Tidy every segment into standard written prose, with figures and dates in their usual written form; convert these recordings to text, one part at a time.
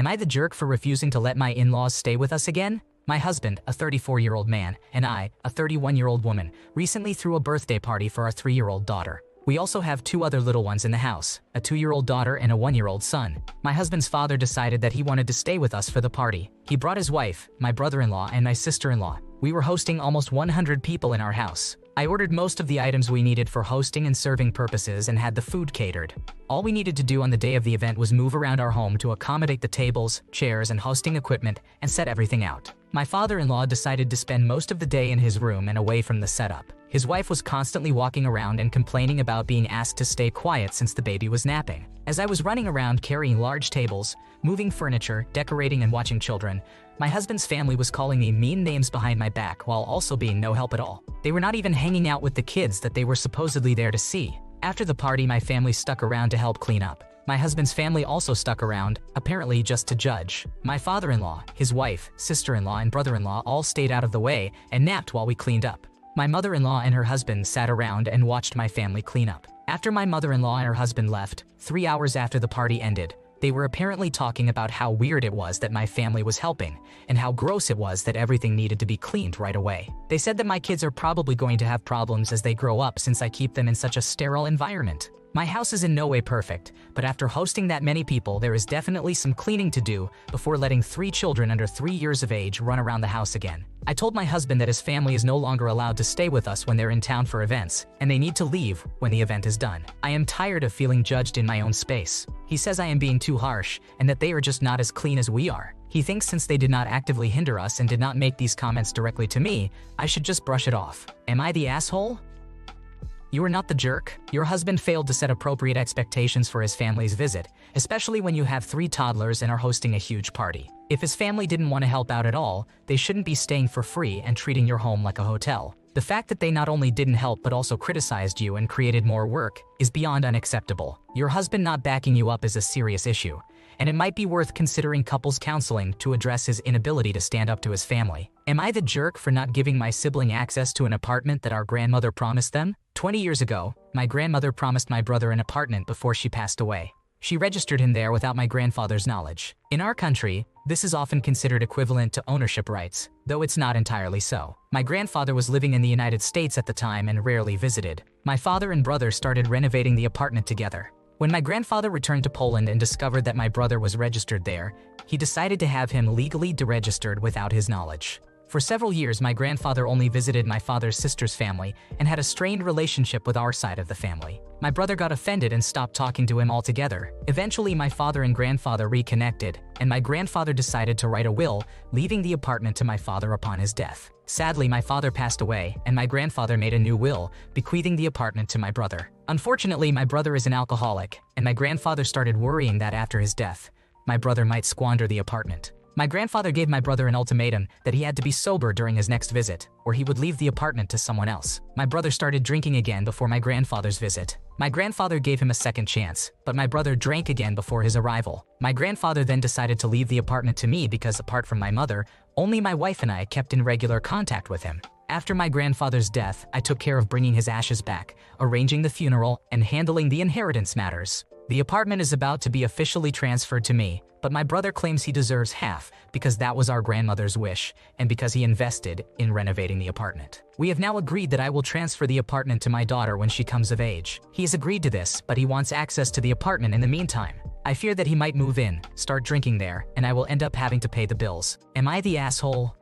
Am I the jerk for refusing to let my in-laws stay with us again? My husband, a 34-year-old man, and I, a 31-year-old woman, recently threw a birthday party for our 3-year-old daughter. We also have 2 other little ones in the house, a 2-year-old daughter and a 1-year-old son. My husband's father decided that he wanted to stay with us for the party. He brought his wife, my brother-in-law, and my sister-in-law. We were hosting almost 100 people in our house. I ordered most of the items we needed for hosting and serving purposes and had the food catered. All we needed to do on the day of the event was move around our home to accommodate the tables, chairs, and hosting equipment and set everything out. My father-in-law decided to spend most of the day in his room and away from the setup. His wife was constantly walking around and complaining about being asked to stay quiet since the baby was napping. As I was running around carrying large tables, moving furniture, decorating, and watching children, my husband's family was calling me mean names behind my back while also being no help at all. They were not even hanging out with the kids that they were supposedly there to see. After the party, my family stuck around to help clean up. My husband's family also stuck around, apparently just to judge. My father-in-law, his wife, sister-in-law, and brother-in-law all stayed out of the way and napped while we cleaned up. My mother-in-law and her husband sat around and watched my family clean up. After my mother-in-law and her husband left, 3 hours after the party ended, they were apparently talking about how weird it was that my family was helping, and how gross it was that everything needed to be cleaned right away. They said that my kids are probably going to have problems as they grow up since I keep them in such a sterile environment. My house is in no way perfect, but after hosting that many people, there is definitely some cleaning to do before letting 3 children under 3 years of age run around the house again. I told my husband that his family is no longer allowed to stay with us when they're in town for events, and they need to leave when the event is done. I am tired of feeling judged in my own space. He says I am being too harsh, and that they are just not as clean as we are. He thinks since they did not actively hinder us and did not make these comments directly to me, I should just brush it off. Am I the asshole? You are not the jerk. Your husband failed to set appropriate expectations for his family's visit, especially when you have 3 toddlers and are hosting a huge party. If his family didn't want to help out at all, they shouldn't be staying for free and treating your home like a hotel. The fact that they not only didn't help but also criticized you and created more work is beyond unacceptable. Your husband not backing you up is a serious issue, and it might be worth considering couples counseling to address his inability to stand up to his family. Am I the jerk for not giving my sibling access to an apartment that our grandmother promised them? 20 years ago, my grandmother promised my brother an apartment before she passed away. She registered him there without my grandfather's knowledge. In our country, this is often considered equivalent to ownership rights, though it's not entirely so. My grandfather was living in the United States at the time and rarely visited. My father and brother started renovating the apartment together. When my grandfather returned to Poland and discovered that my brother was registered there, he decided to have him legally deregistered without his knowledge. For several years, my grandfather only visited my father's sister's family and had a strained relationship with our side of the family. My brother got offended and stopped talking to him altogether. Eventually, my father and grandfather reconnected, and my grandfather decided to write a will, leaving the apartment to my father upon his death. Sadly, my father passed away, and my grandfather made a new will, bequeathing the apartment to my brother. Unfortunately, my brother is an alcoholic, and my grandfather started worrying that after his death, my brother might squander the apartment. My grandfather gave my brother an ultimatum that he had to be sober during his next visit, or he would leave the apartment to someone else. My brother started drinking again before my grandfather's visit. My grandfather gave him a second chance, but my brother drank again before his arrival. My grandfather then decided to leave the apartment to me because, apart from my mother, only my wife and I kept in regular contact with him. After my grandfather's death, I took care of bringing his ashes back, arranging the funeral, and handling the inheritance matters. The apartment is about to be officially transferred to me, but my brother claims he deserves half because that was our grandmother's wish and because he invested in renovating the apartment. We have now agreed that I will transfer the apartment to my daughter when she comes of age. He has agreed to this, but he wants access to the apartment in the meantime. I fear that he might move in, start drinking there, and I will end up having to pay the bills. Am I the asshole?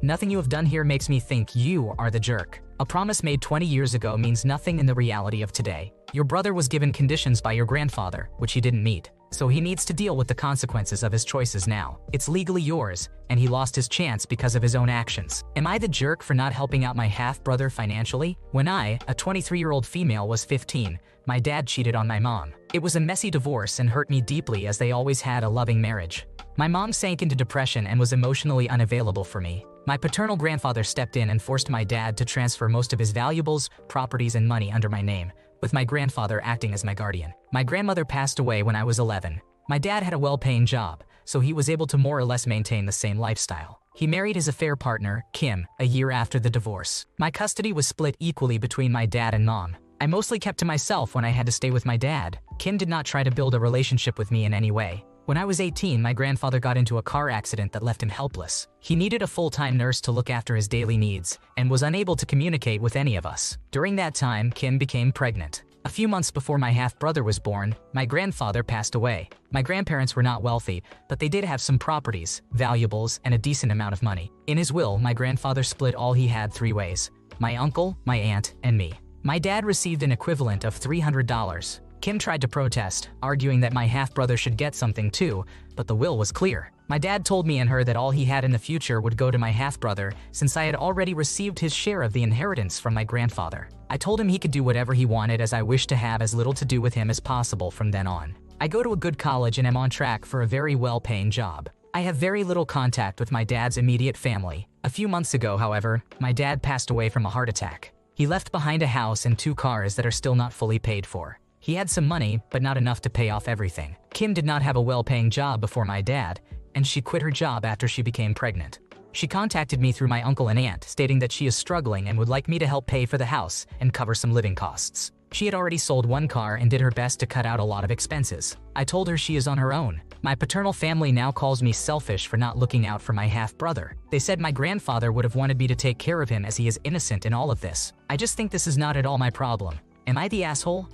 Nothing you have done here makes me think you are the jerk. A promise made 20 years ago means nothing in the reality of today. Your brother was given conditions by your grandfather, which he didn't meet, so he needs to deal with the consequences of his choices now. It's legally yours, and he lost his chance because of his own actions. Am I the jerk for not helping out my half-brother financially? When I, a 23-year-old female, was 15, my dad cheated on my mom. It was a messy divorce and hurt me deeply as they always had a loving marriage. My mom sank into depression and was emotionally unavailable for me. My paternal grandfather stepped in and forced my dad to transfer most of his valuables, properties, and money under my name, with my grandfather acting as my guardian. My grandmother passed away when I was 11. My dad had a well-paying job, so he was able to more or less maintain the same lifestyle. He married his affair partner, Kim, a year after the divorce. My custody was split equally between my dad and mom. I mostly kept to myself when I had to stay with my dad. Kim did not try to build a relationship with me in any way. When I was 18, my grandfather got into a car accident that left him helpless. He needed a full-time nurse to look after his daily needs and was unable to communicate with any of us. During that time, Kim became pregnant. A few months before my half-brother was born, my grandfather passed away. My grandparents were not wealthy, but they did have some properties, valuables, and a decent amount of money. In his will, my grandfather split all he had 3 ways: my uncle, my aunt, and me. My dad received an equivalent of $300. Kim tried to protest, arguing that my half-brother should get something too, but the will was clear. My dad told me and her that all he had in the future would go to my half-brother since I had already received his share of the inheritance from my grandfather. I told him he could do whatever he wanted as I wished to have as little to do with him as possible from then on. I go to a good college and am on track for a very well-paying job. I have very little contact with my dad's immediate family. A few months ago, however, my dad passed away from a heart attack. He left behind a house and 2 cars that are still not fully paid for. He had some money, but not enough to pay off everything. Kim did not have a well-paying job before my dad, and she quit her job after she became pregnant. She contacted me through my uncle and aunt, stating that she is struggling and would like me to help pay for the house and cover some living costs. She had already sold 1 car and did her best to cut out a lot of expenses. I told her she is on her own. My paternal family now calls me selfish for not looking out for my half-brother. They said my grandfather would have wanted me to take care of him as he is innocent in all of this. I just think this is not at all my problem. Am I the asshole?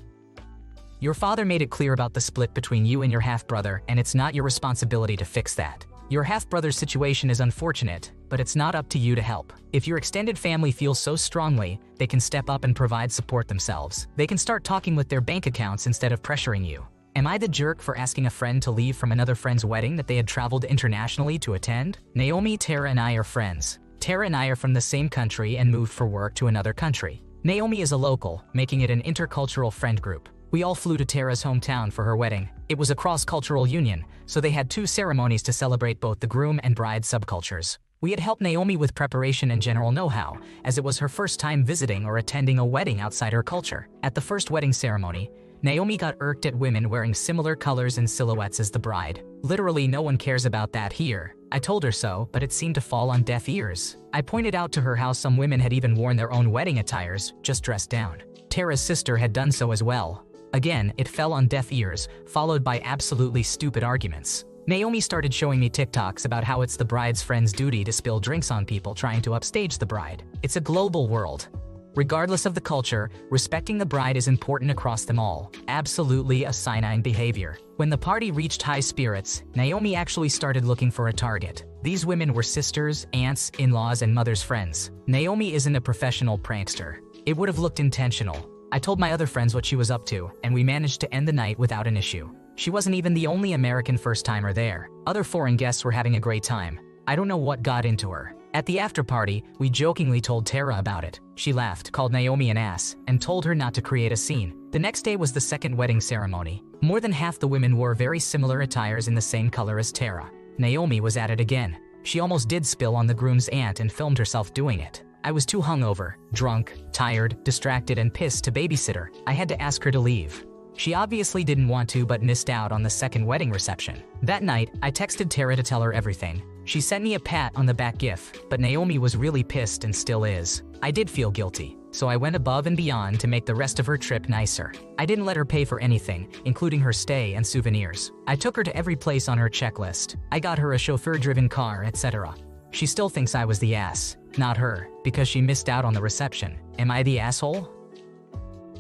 Your father made it clear about the split between you and your half-brother, and it's not your responsibility to fix that. Your half-brother's situation is unfortunate, but it's not up to you to help. If your extended family feels so strongly, they can step up and provide support themselves. They can start talking with their bank accounts instead of pressuring you. Am I the jerk for asking a friend to leave from another friend's wedding that they had traveled internationally to attend? Naomi, Tara, and I are friends. Tara and I are from the same country and moved for work to another country. Naomi is a local, making it an intercultural friend group. We all flew to Tara's hometown for her wedding. It was a cross-cultural union, so they had 2 ceremonies to celebrate both the groom and bride subcultures. We had helped Naomi with preparation and general know-how, as it was her first time visiting or attending a wedding outside her culture. At the first wedding ceremony, Naomi got irked at women wearing similar colors and silhouettes as the bride. Literally, no one cares about that here. I told her so, but it seemed to fall on deaf ears. I pointed out to her how some women had even worn their own wedding attires, just dressed down. Tara's sister had done so as well. Again, it fell on deaf ears, followed by absolutely stupid arguments. Naomi started showing me TikToks about how it's the bride's friend's duty to spill drinks on people trying to upstage the bride. It's a global world. Regardless of the culture, respecting the bride is important across them all. Absolutely asinine behavior. When the party reached high spirits, Naomi actually started looking for a target. These women were sisters, aunts, in-laws, and mother's friends. Naomi isn't a professional prankster. It would have looked intentional. I told my other friends what she was up to, and we managed to end the night without an issue. She wasn't even the only American first-timer there. Other foreign guests were having a great time. I don't know what got into her. At the after-party, we jokingly told Tara about it. She laughed, called Naomi an ass, and told her not to create a scene. The next day was the second wedding ceremony. More than half the women wore very similar attires in the same color as Tara. Naomi was at it again. She almost did spill on the groom's aunt and filmed herself doing it. I was too hungover, drunk, tired, distracted, and pissed to babysit her. I had to ask her to leave. She obviously didn't want to but missed out on the second wedding reception. That night, I texted Tara to tell her everything. She sent me a pat on the back gif, but Naomi was really pissed and still is. I did feel guilty, so I went above and beyond to make the rest of her trip nicer. I didn't let her pay for anything, including her stay and souvenirs. I took her to every place on her checklist. I got her a chauffeur-driven car, etc. She still thinks I was the ass, not her, because she missed out on the reception. Am I the asshole?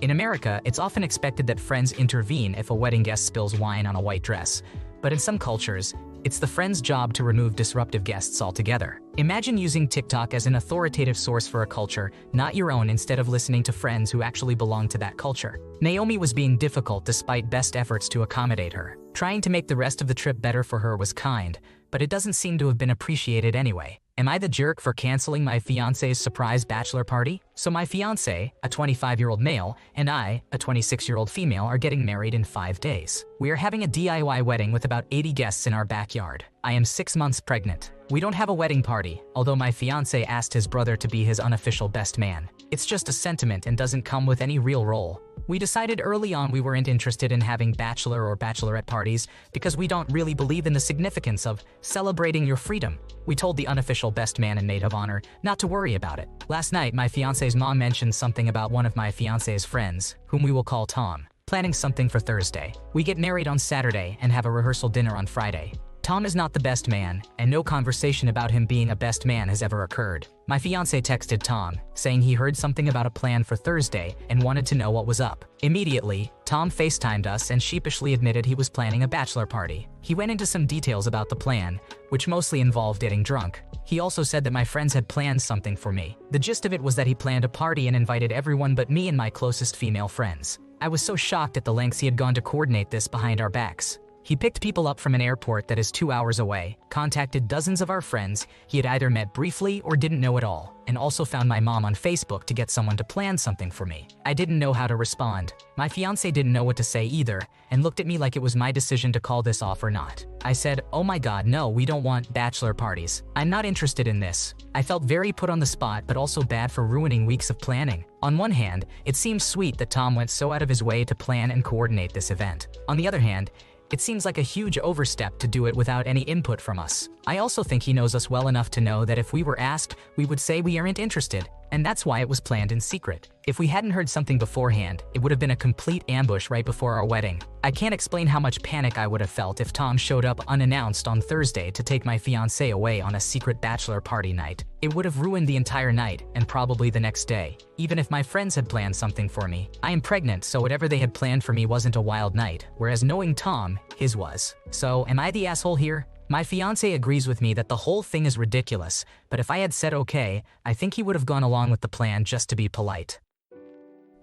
In America, it's often expected that friends intervene if a wedding guest spills wine on a white dress, but in some cultures, it's the friend's job to remove disruptive guests altogether. Imagine using TikTok as an authoritative source for a culture, not your own, instead of listening to friends who actually belong to that culture. Naomi was being difficult despite best efforts to accommodate her. Trying to make the rest of the trip better for her was kind, but it doesn't seem to have been appreciated anyway. Am I the jerk for canceling my fiancé's surprise bachelor party? So my fiancé, a 25-year-old male, and I, a 26-year-old female, are getting married in 5 days. We are having a DIY wedding with about 80 guests in our backyard. I am 6 months pregnant. We don't have a wedding party, although my fiancé asked his brother to be his unofficial best man. It's just a sentiment and doesn't come with any real role. We decided early on we weren't interested in having bachelor or bachelorette parties because we don't really believe in the significance of celebrating your freedom. We told the unofficial best man and maid of honor not to worry about it. Last night, my fiancé's mom mentioned something about one of my fiancé's friends, whom we will call Tom. planning something for Thursday. We get married on Saturday and have a rehearsal dinner on Friday. Tom is not the best man, and no conversation about him being a best man has ever occurred. My fiancé texted Tom, saying he heard something about a plan for Thursday and wanted to know what was up. Immediately, Tom FaceTimed us and sheepishly admitted he was planning a bachelor party. He went into some details about the plan, which mostly involved getting drunk. He also said that my friends had planned something for me. The gist of it was that he planned a party and invited everyone but me and my closest female friends. I was so shocked at the lengths he had gone to coordinate this behind our backs. He picked people up from an airport that is 2 hours away, contacted dozens of our friends he had either met briefly or didn't know at all, and also found my mom on Facebook to get someone to plan something for me. I didn't know how to respond. My fiancé didn't know what to say either, and looked at me like it was my decision to call this off or not. I said, "Oh my god, no, we don't want bachelor parties. I'm not interested in this." I felt very put on the spot, but also bad for ruining weeks of planning. On one hand, it seems sweet that Tom went so out of his way to plan and coordinate this event. On the other hand, it seems like a huge overstep to do it without any input from us. I also think he knows us well enough to know that if we were asked, we would say we aren't interested, and that's why it was planned in secret. If we hadn't heard something beforehand, it would have been a complete ambush right before our wedding. I can't explain how much panic I would have felt if Tom showed up unannounced on Thursday to take my fiancée away on a secret bachelor party night. It would have ruined the entire night, and probably the next day. Even if my friends had planned something for me. I am pregnant, so whatever they had planned for me wasn't a wild night, whereas knowing Tom, his was. So, am I the asshole here? My fiancé agrees with me that the whole thing is ridiculous, but if I had said okay, I think he would have gone along with the plan just to be polite.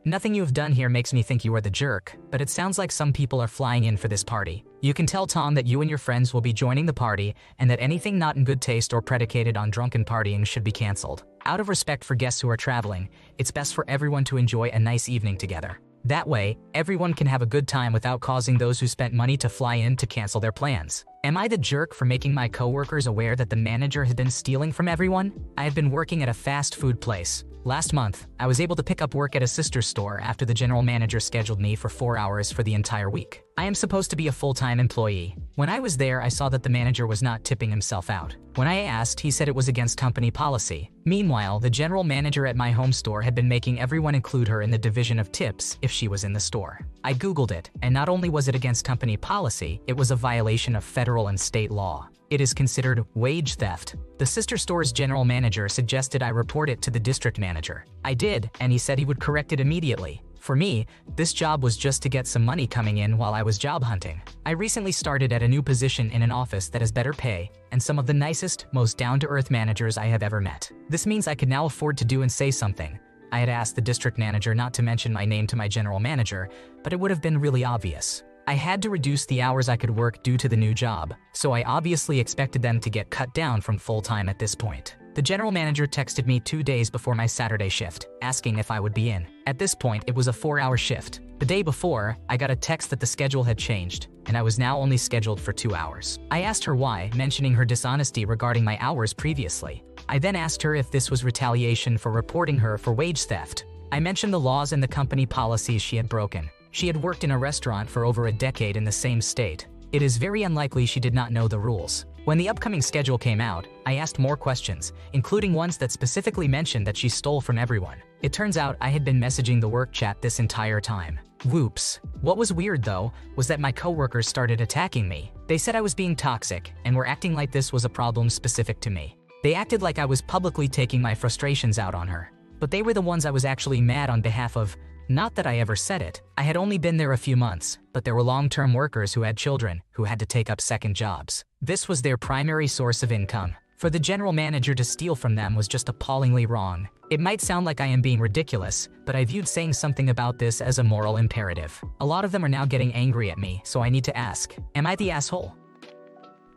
Nothing you have done here makes me think you are the jerk, but it sounds like some people are flying in for this party. You can tell Tom that you and your friends will be joining the party and that anything not in good taste or predicated on drunken partying should be canceled. Out of respect for guests who are traveling, it's best for everyone to enjoy a nice evening together. That way, everyone can have a good time without causing those who spent money to fly in to cancel their plans. Am I the jerk for making my coworkers aware that the manager had been stealing from everyone? I have been working at a fast food place. Last month, I was able to pick up work at a sister store after the general manager scheduled me for 4 hours for the entire week. I am supposed to be a full-time employee. When I was there, I saw that the manager was not tipping himself out. When I asked, he said it was against company policy. Meanwhile, the general manager at my home store had been making everyone include her in the division of tips if she was in the store. I Googled it, and not only was it against company policy, it was a violation of federal and state law. It is considered wage theft. The sister store's general manager suggested I report it to the district manager. I did, and he said he would correct it immediately. For me, this job was just to get some money coming in while I was job hunting. I recently started at a new position in an office that has better pay and some of the nicest, most down-to-earth managers I have ever met. This means I could now afford to do and say something. I had asked the district manager not to mention my name to my general manager, but it would have been really obvious. I had to reduce the hours I could work due to the new job, so I obviously expected them to get cut down from full-time at this point. The general manager texted me 2 days before my Saturday shift, asking if I would be in. At this point, it was a 4-hour shift. The day before, I got a text that the schedule had changed, and I was now only scheduled for 2 hours. I asked her why, mentioning her dishonesty regarding my hours previously. I then asked her if this was retaliation for reporting her for wage theft. I mentioned the laws and the company policies she had broken. She had worked in a restaurant for over a decade in the same state. It is very unlikely she did not know the rules. When the upcoming schedule came out, I asked more questions, including ones that specifically mentioned that she stole from everyone. It turns out I had been messaging the work chat this entire time. Whoops. What was weird though, was that my coworkers started attacking me. They said I was being toxic and were acting like this was a problem specific to me. They acted like I was publicly taking my frustrations out on her. But they were the ones I was actually mad on behalf of. Not that I ever said it. I had only been there a few months, but there were long-term workers who had children, who had to take up second jobs. This was their primary source of income. For the general manager to steal from them was just appallingly wrong. It might sound like I am being ridiculous, but I viewed saying something about this as a moral imperative. A lot of them are now getting angry at me, so I need to ask, am I the asshole?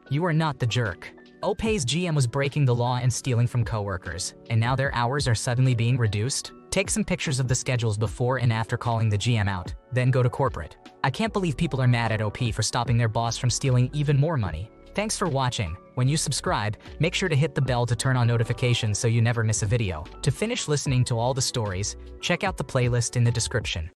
You are not the jerk. OPay's GM was breaking the law and stealing from coworkers, and now their hours are suddenly being reduced? Take some pictures of the schedules before and after calling the GM out, then go to corporate. I can't believe people are mad at OP for stopping their boss from stealing even more money. Thanks for watching. When you subscribe, make sure to hit the bell to turn on notifications so you never miss a video. To finish listening to all the stories, check out the playlist in the description.